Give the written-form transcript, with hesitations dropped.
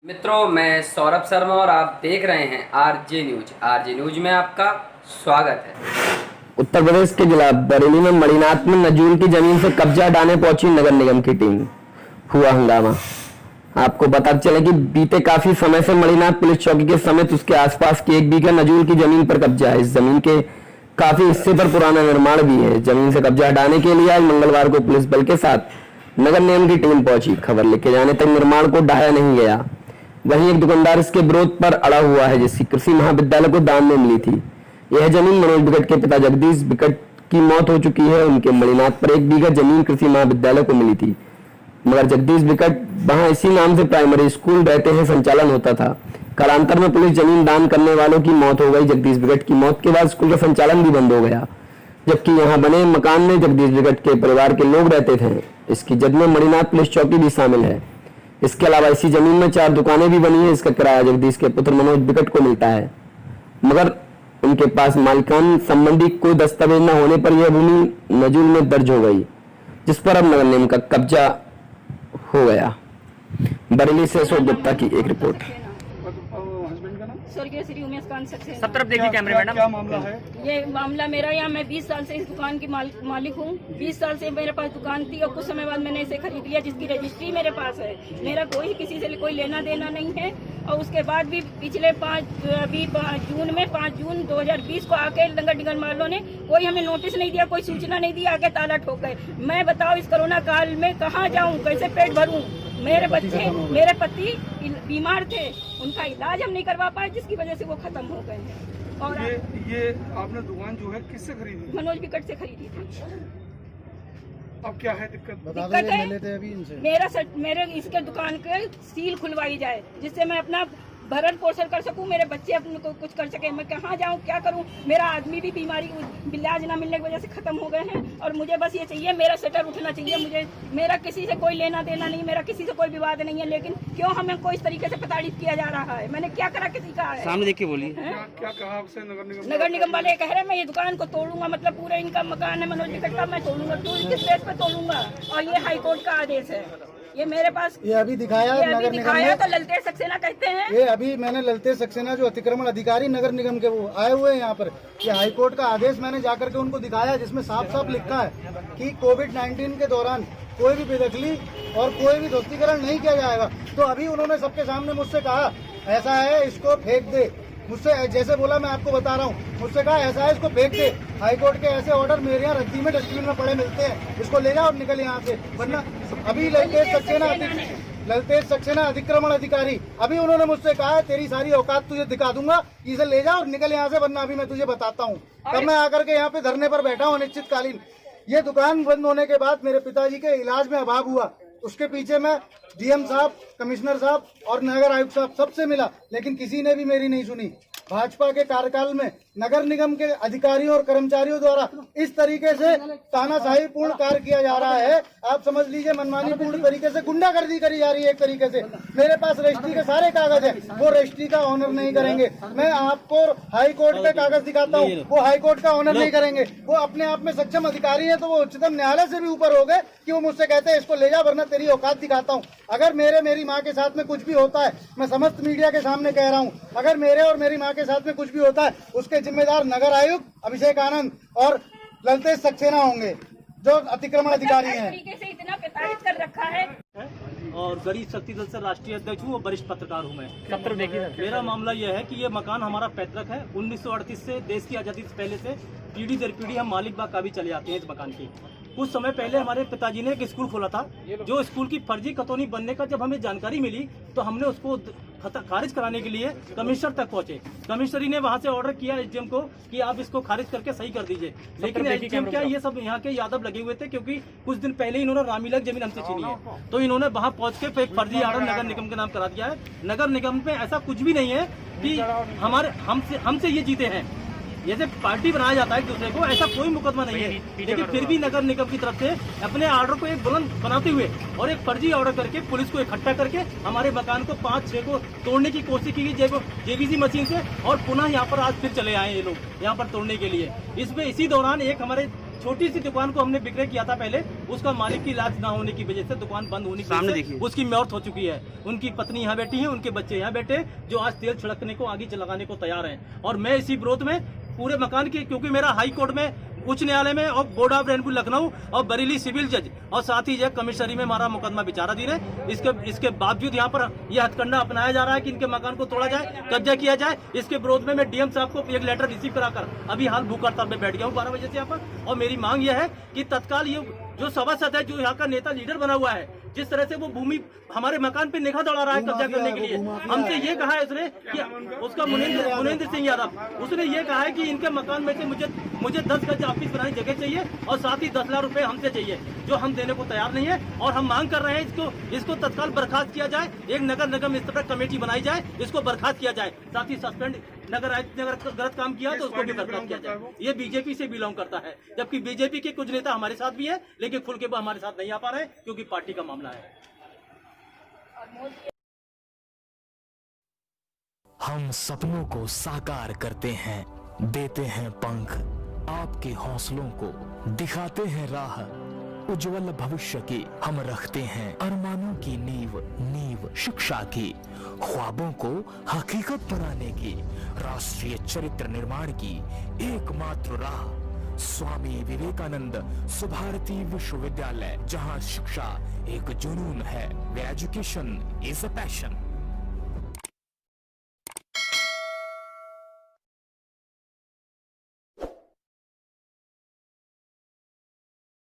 मित्रों, मैं सौरभ शर्मा और आप देख रहे हैं आरजे न्यूज। आरजे न्यूज में आपका स्वागत है। उत्तर प्रदेश के जिला बरेली में मणिनाथ में नजूल की जमीन से कब्जा हटाने पहुंची नगर निगम की टीम। हुआ हंगामा। आपको बता चले कि बीते काफी समय से मणिनाथ पुलिस चौकी के समेत उसके आसपास की 1 बीघा नजूल की जमीन पर कब्जा है। इस जमीन के काफी हिस्से पर पुराना निर्माण भी है। जमीन से कब्जा हटाने के लिए आज मंगलवार को पुलिस बल के साथ नगर निगम की टीम पहुंची। खबर लिखे जाने तक निर्माण को ढाया नहीं गया। वहीं एक दुकानदार इसके विरोध पर अड़ा हुआ है, जिसकी कृषि महाविद्यालय को दान में मिली थी। यह जमीन मनोज बिकट के पिता जगदीश बिकट की मौत हो चुकी है। उनके मणिनाथ पर 1 बीघा जमीन कृषि महाविद्यालय को मिली थी, मगर जगदीश बिकट वहां इसी नाम से प्राइमरी स्कूल रहते हैं संचालन होता था। कालांतर में पुलिस जमीन दान करने वालों की मौत हो गई। जगदीश बिकट की मौत के बाद स्कूल का संचालन भी बंद हो गया, जबकि यहाँ बने मकान में जगदीश बिकट के परिवार के लोग रहते थे। इसकी जद में मणिनाथ पुलिस चौकी भी शामिल है। इसके अलावा इसी जमीन में 4 दुकानें भी बनी है। इसका किराया जगदीश के पुत्र मनोज बिकट को मिलता है, मगर उनके पास मालिकान संबंधी कोई दस्तावेज न होने पर यह भूमि नजूल में दर्ज हो गई, जिस पर अब नगर निगम का कब्जा हो गया। बरेली से अशोक गुप्ता की एक रिपोर्ट। स्वर्गीय श्री उमेश कांत सक्सेना। सब तरफ देखिए कैमरे मैडम। क्या मामला है? ये मामला मेरा यहाँ, मैं 20 साल से इस दुकान की मालिक हूँ। 20 साल से मेरे पास दुकान थी और कुछ समय बाद मैंने इसे खरीद लिया, जिसकी रजिस्ट्री मेरे पास है। मेरा कोई किसी से कोई लेना देना नहीं है। और उसके बाद भी पिछले 5 जून 2020 को आके नगर निगम वालों ने कोई हमें नोटिस नहीं दिया, कोई सूचना नहीं दी, आके ताला ठोक गए। मैं बताओ इस कोरोना काल में कहाँ जाऊँ, कैसे पेट भरूँ? मेरे बच्चे, मेरे पति बीमार थे, उनका इलाज हम नहीं करवा पाए, जिसकी वजह से वो खत्म हो गए हैं। और ये आपने दुकान जो है किससे खरीदी? मनोज बिकट से खरीदी थी। अब क्या है दिक्कत? दिक्कत है मेरे इसके दुकान के सील खुलवाई जाए, जिससे मैं अपना भरण पोषण कर सकूं, मेरे बच्चे अपने को कुछ कर सके। मैं कहाँ जाऊँ, क्या करूँ? मेरा आदमी भी बीमारी इलाज ना मिलने की वजह से खत्म हो गए हैं। और मुझे बस ये चाहिए, मेरा शटर उठना चाहिए। मुझे मेरा किसी से कोई लेना देना नहीं, मेरा किसी से कोई विवाद नहीं है, लेकिन क्यों हमें कोई इस तरीके से प्रताड़ित किया जा रहा है? मैंने क्या करा किसी का है? सामने देख के बोलिए। क्या कहा आपसे नगर निगम वाले कह रहे हैं मैं ये दुकान को तोड़ूंगा, मतलब पूरा इनका मकान है मनोज बिकट का, मैं तोड़ूंगा। तो किस बेस पे तोड़ूंगा? और ये हाईकोर्ट का आदेश है। ये मेरे पास ये अभी दिखाया नगर निगम ने, तो ललतेज सक्सेना कहते हैं। ये अभी मैंने ललतेज सक्सेना जो अतिक्रमण अधिकारी नगर निगम के वो आए हुए हैं यहाँ पर। ये हाईकोर्ट का आदेश मैंने जाकर के उनको दिखाया, जिसमें साफ साफ लिखा है कि कोविड-19 के दौरान कोई भी बेदखली और कोई भी ध्वस्तीकरण नहीं किया जाएगा। तो अभी उन्होंने सबके सामने मुझसे कहा ऐसा है, इसको फेंक दे। मुझसे जैसे बोला, मैं आपको बता रहा हूँ, मुझसे कहा ऐसा है, इसको फेंक दे। हाईकोर्ट के ऐसे ऑर्डर मेरे यहाँ रद्दी में डस्टबिन में पड़े मिलते हैं, इसको ले जाओ और निकल यहाँ से, वरना अभी ललतेज सक्सेना अतिक्रमण अधिकारी, अभी उन्होंने मुझसे कहा तेरी सारी औकात तुझे दिखा दूंगा, इसे ले जाओ और निकल यहाँ से, वरना अभी मैं तुझे बताता हूँ। तब मैं आकर के यहाँ पे धरने पर बैठा हूँ अनिश्चितकालीन। ये दुकान बंद होने के बाद मेरे पिताजी के इलाज में अभाव हुआ, उसके पीछे मैं डीएम साहब, कमिश्नर साहब और नगर आयुक्त साहब सबसे मिला, लेकिन किसी ने भी मेरी नहीं सुनी। भाजपा के कार्यकाल में नगर निगम के अधिकारियों और कर्मचारियों द्वारा इस तरीके से तानाशाही पूर्ण कार्य किया जा रहा है, आप समझ लीजिए मनमानी पूर्ण तरीके से गुंडागर्दी करी जा रही है। एक तरीके से मेरे पास रजिस्ट्री के सारे कागज है, वो रजिस्ट्री का ऑनर नहीं करेंगे। मैं आपको हाई कोर्ट पे कागज दिखाता हूँ, वो हाई कोर्ट का ऑनर नहीं करेंगे। वो अपने आप में सक्षम अधिकारी है, तो वो उच्चतम न्यायालय से भी ऊपर हो गए कि वो मुझसे कहते हैं इसको ले जा, वरना तेरी औकात दिखाता हूँ। अगर मेरी माँ के साथ में कुछ भी होता है, मैं समस्त मीडिया के सामने कह रहा हूँ, अगर मेरे और मेरी माँ के साथ में कुछ भी होता है, उसके जिम्मेदार नगर आयुक्त अभिषेक आनंद और ललतेज सक्सेना होंगे, जो अतिक्रमण अधिकारी हैं। तरीके से इतना प्रताड़ित कर रखा है। और गरीब शक्ति दल से राष्ट्रीय अध्यक्ष हूँ और वरिष्ठ पत्रकार हूँ मैं। सब तरफ देखिए। मेरा मामला यह है कि ये मकान हमारा पैतृक है। 1938 से, देश की आजादी से पहले से पीढ़ी दर पीढ़ी हम मालिक बाग का भी चले आते हैं इस मकान की। कुछ समय पहले हमारे पिताजी ने एक स्कूल खोला था, जो स्कूल की फर्जी कतौनी बनने का जब हमें जानकारी मिली, तो हमने उसको खारिज कराने के लिए कमिश्नर तक पहुंचे। कमिश्नरी ने वहां से ऑर्डर किया एसडीएम को कि आप इसको खारिज करके सही कर दीजिए, लेकिन एसडीएम क्या, ये सब यहाँ के यादव लगे हुए थे, क्योंकि कुछ दिन पहले इन्होंने रामीलक जमीन हमसे छीनी है। तो इन्होंने वहां पहुंच के एक फर्जी ऑर्डर नगर निगम के नाम करा दिया है। नगर निगम में ऐसा कुछ भी नहीं है कि हमसे ये जीते हैं। जैसे पार्टी बनाया जाता है एक दूसरे को, ऐसा कोई मुकदमा नहीं है, लेकिन फिर भी नगर निगम की तरफ से अपने ऑर्डर को एक बुलंद बनाते हुए और एक फर्जी ऑर्डर करके पुलिस को इकट्ठा करके हमारे मकान को 5-6 को तोड़ने की कोशिश की गई जेबीसी मशीन से, और पुनः यहाँ पर आज फिर चले आए ये लोग यहाँ पर तोड़ने के लिए। इसमें इसी दौरान एक हमारे छोटी सी दुकान को हमने विक्रय किया था पहले, उसका मालिक की इलाज ना होने की वजह से, दुकान बंद होने की वजह से उसकी मौत हो चुकी है। उनकी पत्नी यहाँ बैठी है, उनके बच्चे यहाँ बैठे, जो आज तेल छिड़कने को, आगे लगाने को तैयार हैं। और मैं इसी विरोध में पूरे मकान की, क्योंकि मेरा हाई कोर्ट में, उच्च न्यायालय में और बोर्ड ऑफ रेवेन्यू लखनऊ और बरेली सिविल जज और साथ ही जो कमिश्नरी में हमारा मुकदमा विचाराधीन है। इसके बावजूद यहाँ पर यह हथकंडा अपनाया जा रहा है कि इनके मकान को तोड़ा जाए, कब्जा किया जाए। इसके विरोध में मैं डीएम साहब को एक लेटर रिसीव कराकर अभी हाल भूख हड़ताल में बैठ गया हूँ 12 बजे से यहाँ पर। और मेरी मांग यह है कि तत्काल ये जो सभासद है, जो यहाँ का नेता लीडर बना हुआ है, जिस तरह से वो भूमि हमारे मकान पे निगाह दौड़ा रहा है कब्जा करने के लिए, हमसे ये कहा है उसने कि उसका मुनेंद्र सिंह यादव, उसने ये कहा है कि इनके मकान में से मुझे 10 गज ऑफिस बनाने जगह चाहिए और साथ ही 10 लाख रुपए हमसे चाहिए, जो हम देने को तैयार नहीं है। और हम मांग कर रहे हैं इसको तत्काल बर्खास्त किया जाए, एक नगर निगम इस तरह कमेटी बनाई जाए, इसको बर्खास्त किया जाए, साथ ही सस्पेंड नगर गलत काम किया तो उसको भी बर्खास्त किया जाए। ये बीजेपी से बिलोंग करता है, जबकि बीजेपी के कुछ नेता हमारे साथ भी है, लेकिन खुल के वो हमारे साथ नहीं आ पा रहे क्योंकि पार्टी का मामला है। हम सपनों को साकार करते हैं, देते हैं पंख, आपके हौसलों को दिखाते हैं राह, उज्जवल भविष्य की हम रखते हैं अरमानों की नींव शिक्षा की, ख्वाबों को हकीकत बनाने की, राष्ट्रीय चरित्र निर्माण की एकमात्र राह, स्वामी विवेकानंद सुभारती विश्वविद्यालय, जहां शिक्षा एक जुनून है, एजुकेशन इज अ पैशन।